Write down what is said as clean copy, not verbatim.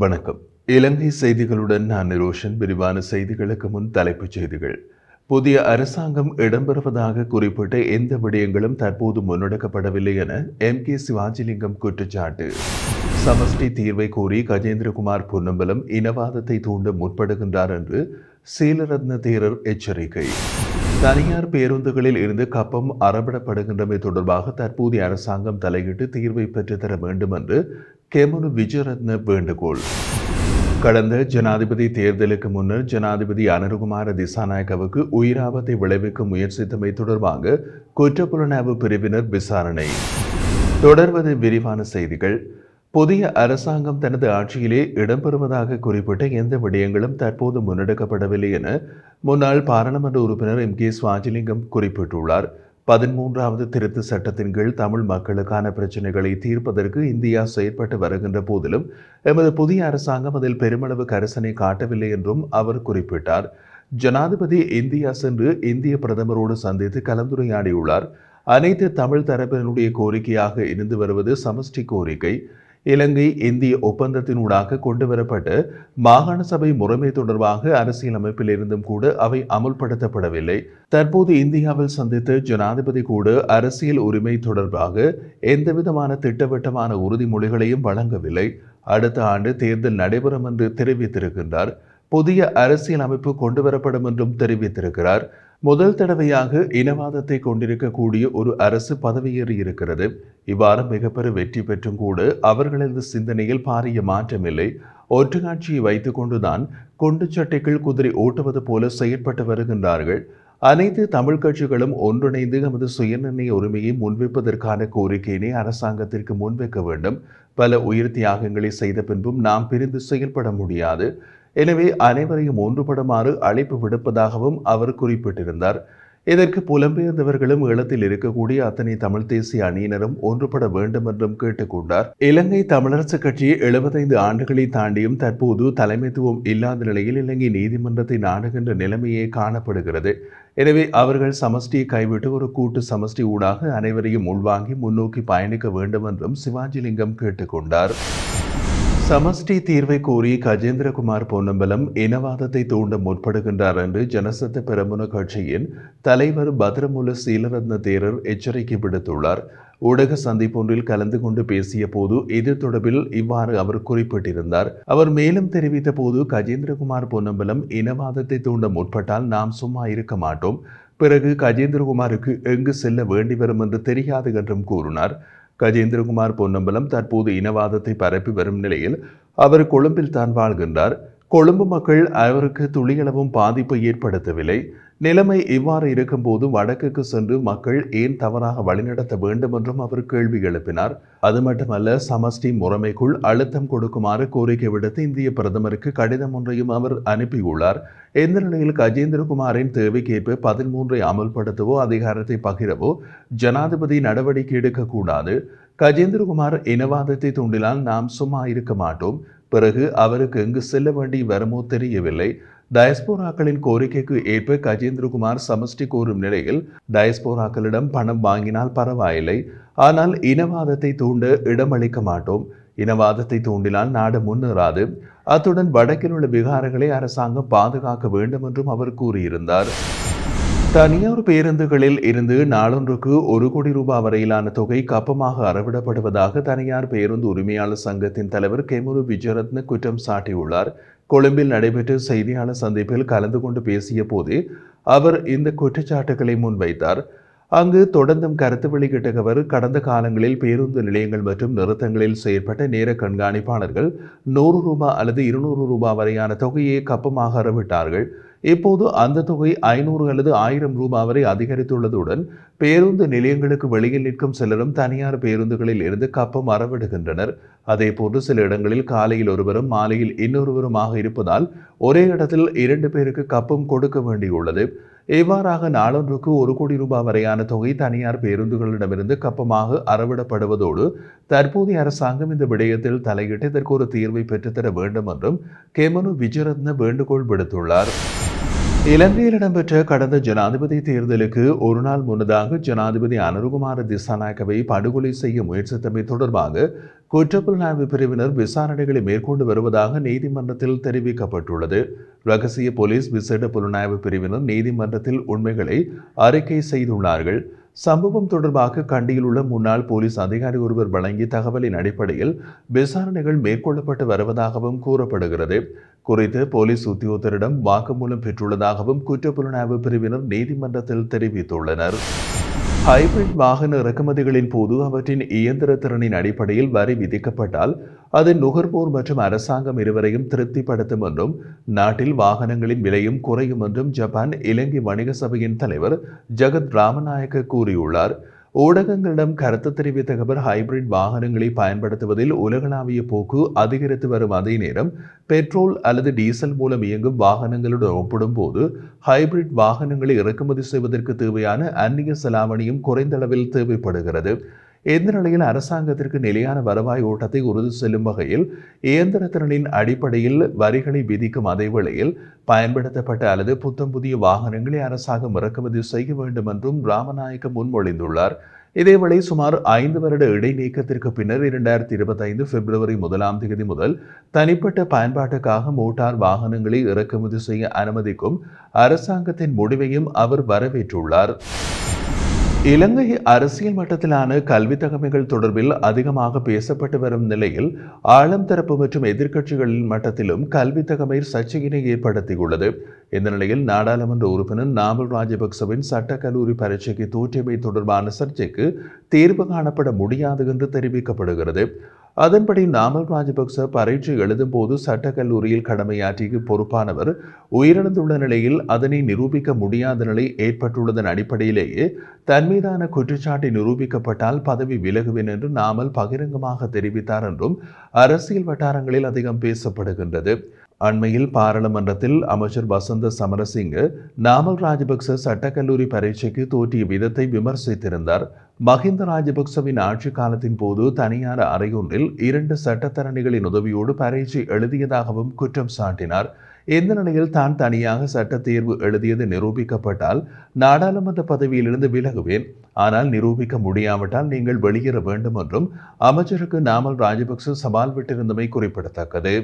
வணக்கம். இலங்கை செய்திகளுடன் நான் நிரோஷன். விரிவான செய்திகளுக்கு முன் தலைப்புச் செய்திகள். புதிய அரசாங்கம் இடம்பெறுவதாக குறிப்பிட்ட எந்த விடயங்களும் தற்போது முன்னெடுக்கப்படவில்லை என கே சிவாஜிலிங்கம் குற்றச்சாட்டு. சமஷ்டி தீர்வை கோரி கஜேந்திரகுமார் பொன்னம்பலம் இனவாதத்தை தூண்ட முற்படுகின்றார் என்று சீலரத்ன தேரர் எச்சரிக்கை. தனியார் பேருந்துகளில் இருந்து கப்பம் அறவிடப்படுகின்றமை தொடர்பாக தற்போதைய அரசாங்கம் தலையிட்டு தீர்வை பெற்றுத்தர வேண்டும் என்று கெமனு விஜயரத்ன வேண்டுகோள். கடந்த ஜனாதிபதி தேர்தலுக்கு முன்னர் ஜனாதிபதி அனுரகுமார திசாநாயக்கவுக்கு உயிராபத்தை விளைவிக்கும் முயற்சித்தமை தொடர்பாக குற்றப்புலனாய்வு பிரிவினர் விசாரணை. தொடர்வது விரிவான செய்திகள். புதிய அரசாங்கம் தனது ஆட்சியிலே இடம்பெறுவதாக குறிப்பிட்ட எந்த விடயங்களும் தற்போது முன்னெடுக்கப்படவில்லை என முன்னாள் பாராளுமன்ற உறுப்பினர் கே சிவாஜிலிங்கம் குறிப்பிட்டுள்ளார். 13வது திருத்த சட்டத்தின் கீழ் தமிழ் மக்களுக்கான பிரச்சினைகளை தீர்ப்பதற்கு இந்தியா செயற்பட்டு வருகின்ற போதிலும் எமது புதிய அரசாங்கம் அதில் பெருமளவு கரிசனை காட்டவில்லை என்றும் அவர் குறிப்பிட்டார். ஜனாதிபதி இந்தியா சென்று இந்திய பிரதமரோடு சந்தித்து கலந்துரையாடியுள்ளார். அனைத்து தமிழ் தரப்பினருடைய கோரிக்கையாக இருந்து வருவது சமஷ்டி கோரிக்கை. இலங்கை இந்திய ஒப்பந்தத்தினூடாக கொண்டுவரப்பட்ட மாகாண சபை முறைமை தொடர்பாக அரசியலமைப்பில் இருந்தும் கூட அவை அமுல்படுத்தப்படவில்லை. தற்போது இந்தியாவில் சந்தித்த ஜனாதிபதி கூட அரசியல் உரிமை தொடர்பாக எந்தவிதமான திட்டவட்டமான உறுதிமொழிகளையும் வழங்கவில்லை. அடுத்த ஆண்டு தேர்தல் நடைபெறும் என்று தெரிவித்திருக்கின்றார். புதிய அரசியல் அமைப்பு கொண்டுவரப்படும் என்றும் தெரிவித்திருக்கிறார். முதல் தடவையாக இனவாதத்தை கொண்டிருக்கக்கூடிய ஒரு அரசு பதவியேறி இருக்கிறது. இவ்வாறு மிகப்பெரும் வெற்றி பெற்றும் கூட அவர்களது சிந்தனையில் பாரிய மாற்றமில்லை. ஒற்றுக்காட்சியை வைத்துக் கொண்டுதான் குண்டு சட்டைகள் குதிரை ஓட்டுவது போல செயற்பட்டு வருகின்றார்கள். அனைத்து தமிழ் கட்சிகளும் ஒன்றிணைந்து நமது சுயநிர்ணய உரிமையை முன்வைப்பதற்கான கோரிக்கையினை அரசாங்கத்திற்கு முன்வைக்க வேண்டும். பல உயிர் தியாகங்களை செய்த பின்பும் நாம் பிரிந்து செயல்பட முடியாது. எனவே அனைவரையும் ஒன்றுபடுமாறு அழைப்பு விடுப்பதாகவும் அவர் குறிப்பிட்டிருந்தார். இதற்கு புலம்பெயர்ந்தவர்களும் ஈழத்தில் இருக்கக்கூடிய அத்தனை தமிழ் தேசிய அணியினரும் ஒன்றுபட வேண்டும் என்றும் கேட்டுக்கொண்டார். இலங்கை தமிழரசு கட்சி 75 ஆண்டுகளை தாண்டியும் தற்போது தலைமைத்துவம் இல்லாத நிலையில் இலங்கை நீதிமன்றத்தை நாடுகின்ற நிலைமையே காணப்படுகிறது. எனவே அவர்கள் சமஷ்டியை கைவிட்டு ஒரு கூட்டு சமஷ்டி ஊடாக அனைவரையும் உள்வாங்கி முன்னோக்கி பயணிக்க வேண்டும் என்றும் சிவாஜிலிங்கம் கேட்டுக்கொண்டார். சமஷ்டி தீர்வை கோரி கஜேந்திரகுமார் பொன்னம்பலம் இனவாதத்தை தூண்ட முற்படுகின்றார் என்று ஜனசத்த பெரமுன கட்சியின் தலைவர் பத்ரமுல சீலரத்ன தேரர் எச்சரிக்கை விடுத்துள்ளார். ஊடக சந்திப்பொன்றில் கலந்து கொண்டு பேசிய போது இது தொடர்பில் இவ்வாறு அவர் குறிப்பிட்டிருந்தார். அவர் மேலும் தெரிவித்த போது கஜேந்திரகுமார் பொன்னம்பலம் இனவாதத்தை தூண்ட முற்பட்டால் நாம் சும்மா இருக்க மாட்டோம். பிறகு கஜேந்திரகுமாருக்கு எங்கு செல்ல வேண்டி வரும் என்று தெரியாது என்றும் கூறினார். கஜேந்திரகுமார் பொன்னம்பலம் தற்போது இனவாதத்தை பரப்பி வரும் நிலையில் அவர் கொழும்பில் தான் வாழ்கின்றார். கொழும்பு மக்கள் அவருக்கு துளியளவும் பாதிப்பை ஏற்படுத்தவில்லை. நிலைமை இவ்வாறு இருக்கும்போது வடக்குக்கு சென்று மக்கள் ஏன் தவறாக வழிநடத்த வேண்டும் என்றும் அவர் கேள்வி எழுப்பினார். அது மட்டுமல்ல, சமஷ்டி முறைமைக்குள் அழுத்தம் கொடுக்குமாறு கோரிக்கை விடுத்து இந்திய பிரதமருக்கு கடிதம் ஒன்றையும் அவர் அனுப்பியுள்ளார். இந்த நிலையில் கஜேந்திரகுமாரின் தேவைக்கேற்ப 13ஐ அமல்படுத்தவோ அதிகாரத்தை பகிரவோ ஜனாதிபதி நடவடிக்கை எடுக்கக்கூடாது. கஜேந்திரகுமார் இனவாதத்தை தூண்டினால் நாம் சும்மா இருக்க மாட்டோம். பிறகு அவருக்கு எங்கு செல்ல வேண்டி வருமோ தெரியவில்லை. டயஸ்போராக்களின் கோரிக்கைக்கு ஏற்ப கஜேந்திரகுமார் சமஷ்டி கோரும் நிலையில் டயஸ்போராக்களிடம் பணம் வாங்கினால் பரவாயில்லை. ஆனால் இனவாதத்தை தூண்ட இடமளிக்க மாட்டோம். இனவாதத்தை தூண்டினால் நாடு முன்னேறாது. அத்துடன் வடக்கில் உள்ள விகாரங்களை அரசாங்கம் பாதுகாக்க வேண்டும் என்றும் அவர் கூறியிருந்தார். தனியார் பேருந்துகளில் இருந்து நாளொன்றுக்கு 1 கோடி ரூபாய் வரையிலான தொகை கப்பமாக அறவிடப்படுவதாக தனியார் பேருந்து உரிமையாளர் சங்கத்தின் தலைவர் கெமனு விஜயரத்ன குற்றம் சாட்டியுள்ளார். கொழும்பில் நடைபெற்ற செய்தியாளர் சந்திப்பில் கலந்து கொண்டு பேசிய போதே அவர் இந்த குற்றச்சாட்டுகளை முன்வைத்தார். அங்கு தொடர்ந்தும் கருத்து வெளியிட்டவர், கடந்த காலங்களில் பேருந்து நிலையங்கள் மற்றும் நிறுத்தங்களில் செயற்பட்ட நேர கண்காணிப்பாளர்கள் 100 ரூபாய் அல்லது 200 ரூபாய் வரையான தொகையை கப்பமாக அறவிட்டார்கள். இப்போது அந்த தொகை 500 அல்லது 1000 ரூபாய் வரை அதிகரித்துள்ளதுடன் பேருந்து நிலையங்களுக்கு வெளியில் நிற்கும் சிலரும் தனியார் பேருந்துகளில் இருந்து கப்பம் அறவிடுகின்றனர். அதேபோன்று சில இடங்களில் காலையில் ஒருவரும் மாலையில் இன்னொருவருமாக இருப்பதால் ஒரே இடத்தில் 2 பேருக்கு கப்பம் கொடுக்க வேண்டியுள்ளது. இவ்வாறாக நாளொன்றுக்கு 1 கோடி ரூபாய் வரையான தொகை தனியார் பேருந்துகளிடமிருந்து கப்பமாக அறவிடப்படுவதோடு தற்போதைய அரசாங்கம் இந்த விடயத்தில் தலையிட்டு இதற்கு ஒரு தீர்வை பெற்றுத்தர வேண்டும் என்றும் கெமனு விஜயரத்ன வேண்டுகோள் விடுத்துள்ளார். இலங்கையில் இடம்பெற்ற கடந்த ஜனாதிபதி தேர்தலுக்கு ஒரு நாள் முன்னதாக ஜனாதிபதி அனுரகுமார திசாநாயக்கவை படுகொலை செய்ய முயற்சித்தமை தொடர்பாக குற்றப்புலனாய்வு பிரிவினர் விசாரணைகளை மேற்கொண்டு வருவதாக நீதிமன்றத்தில் தெரிவிக்கப்பட்டுள்ளது. ரகசிய போலீஸ் விசேட புலனாய்வு பிரிவினர் நீதிமன்றத்தில் உண்மைகளை அறிக்கை செய்துள்ளார்கள். சம்பவம் தொடர்பாக கண்டியில் உள்ள முன்னாள் போலீஸ் அதிகாரி ஒருவர் வழங்கிய தகவலின் அடிப்படையில் விசாரணைகள் மேற்கொள்ளப்பட்டு வருவதாகவும் கூறப்படுகிறது. குறித்து போலீஸ் உத்தியோகத்தரிடம் வாக்குமூலம் பெற்றுள்ளதாகவும் குற்றப்புலனாய்வு பிரிவினர் நீதிமன்றத்தில் தெரிவித்துள்ளனர். ஹைபிரிட் வாகன இறக்குமதிகளின் போது அவற்றின் இயந்திர திறனின் அடிப்படையில் வரி விதிக்கப்பட்டால் அது நுகர்வோர் மற்றும் அரசாங்கம் இருவரையும் திருப்திப்படுத்தும் என்றும் நாட்டில் வாகனங்களின் விலையும் குறையும் என்றும் ஜப்பான் இலங்கை வணிக சபையின் தலைவர் ஜகத் ராமநாயக்க கூறியுள்ளார். ஊடகங்களிடம் கருத்து தெரிவித்த அவர் ஹைபிரிட் வாகனங்களை பயன்படுத்துவதில் உலகளாவிய போக்கு அதிகரித்து வரும் அதே நேரம் பெட்ரோல் அல்லது டீசல் மூலம் இயங்கும் வாகனங்களுடன் ஒப்பிடும்போது ஹைபிரிட் வாகனங்களை இறக்குமதி செய்வதற்கு தேவையான அந்நிய செலாவணியும் குறைந்த அளவில் தேவைப்படுகிறது. இந்த நிலையில் அரசாங்கத்திற்கு நிலையான வருவாய் ஓட்டத்தை உறுதி செய்யும் வகையில் இயந்திர திறனின் அடிப்படையில் வரிகளை விதிக்கும் அதே வேளையில் பயன்படுத்தப்பட்ட அல்லது புத்தம் புதிய வாகனங்களை அரசாங்கம் இறக்குமதி செய்ய வேண்டும் என்றும் ராமநாயக்க முன்மொழிந்துள்ளார். இதேவேளை சுமார் 5 வருட இடைநீக்கத்திற்கு பின்னர் 2025 பிப்ரவரி 1ஆம் தேதி முதல் தனிப்பட்ட பயன்பாட்டுக்காக மோட்டார் வாகனங்களை இறக்குமதி செய்ய அனுமதிக்கும் அரசாங்கத்தின் முடிவையும் அவர் வரவேற்றுள்ளார். இலங்கை அரசியல் மட்டத்திலான கல்வி தகமைகள் தொடர்பில் அதிகமாக பேசப்பட்டு வரும் நிலையில் ஆளும் தரப்பு மற்றும் எதிர்க்கட்சிகளின் மட்டத்திலும் கல்வி தகமை சர்ச்சையினை ஏற்படுத்தியுள்ளது. இந்த நிலையில் நாடாளுமன்ற உறுப்பினர் நாமல் ராஜபக்சவின் சட்டக்கல்லூரி பரீட்சைக்கு தோற்றியமை தொடர்பான சர்ச்சைக்கு தீர்வு காணப்பட முடியாது என்று தெரிவிக்கப்படுகிறது. அதன்படி நாமல் ராஜபக்ச பரீட்சை எழுதும் போது சட்டக்கல்லூரியில் கடமையாற்றிய பொறுப்பானவர் உயிரிழந்துள்ள நிலையில் அதனை நிரூபிக்க முடியாத நிலை ஏற்பட்டுள்ளதன் அடிப்படையிலேயே தன் மீதான குற்றச்சாட்டை நிரூபிக்கப்பட்டால் பதவி விலகுவேன் என்று நாமல் பகிரங்கமாக தெரிவித்தார் என்றும் அரசியல் வட்டாரங்களில் அதிகம் பேசப்படுகின்றது. அண்மையில் பாராளுமன்றத்தில் அமைச்சர் வசந்த சமரசிங்க நாமல் ராஜபக்ச சட்டக்கல்லூரி பரீட்சைக்கு தோற்றிய விதத்தை விமர்சித்திருந்தார். மஹிந்த ராஜபக்சவின் ஆட்சி காலத்தின் போது தனியார் அறையொன்றில் 2 சட்டத்தரணிகளின் உதவியோடு பரீட்சை எழுதியதாகவும் குற்றம் சாட்டினார். இந்த நிலையில் தான் தனியாக சட்ட தேர்வு எழுதியது நிரூபிக்கப்பட்டால் நாடாளுமன்ற பதவியிலிருந்து விலகுவேன், ஆனால் நிரூபிக்க முடியாவிட்டால் நீங்கள் வெளியேற வேண்டும் என்றும் அமைச்சருக்கு நாமல் ராஜபக்ச சவால் விட்டிருந்தமை குறிப்பிடத்தக்கது.